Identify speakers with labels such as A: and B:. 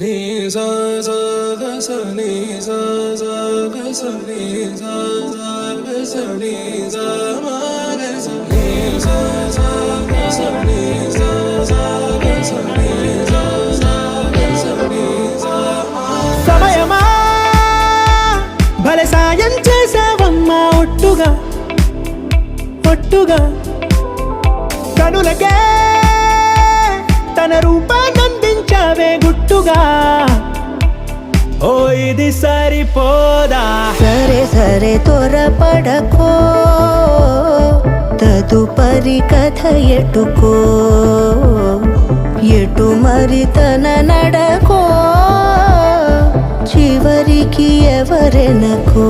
A: నీ సా సా గ స నీ సా సా గ స నీ సా సా గ స నీ సా మా గ స నీ సా సా గ స నీ సా సా గ స నీ సా సా గ స నీ సా మా.
B: సమయమా భలే సాయం చేసావమ్మా ఒట్టుగా ఒట్టుగా కనులకే తన రూపాన్నందించావే గుట్టుగా. ఓ ఇది సరిపోదా
C: సరే సరే త్వరపడకో తదుపరి కథ ఎటుకో ఎటు మరి తన నడకో చివరికి ఎవరెనకో.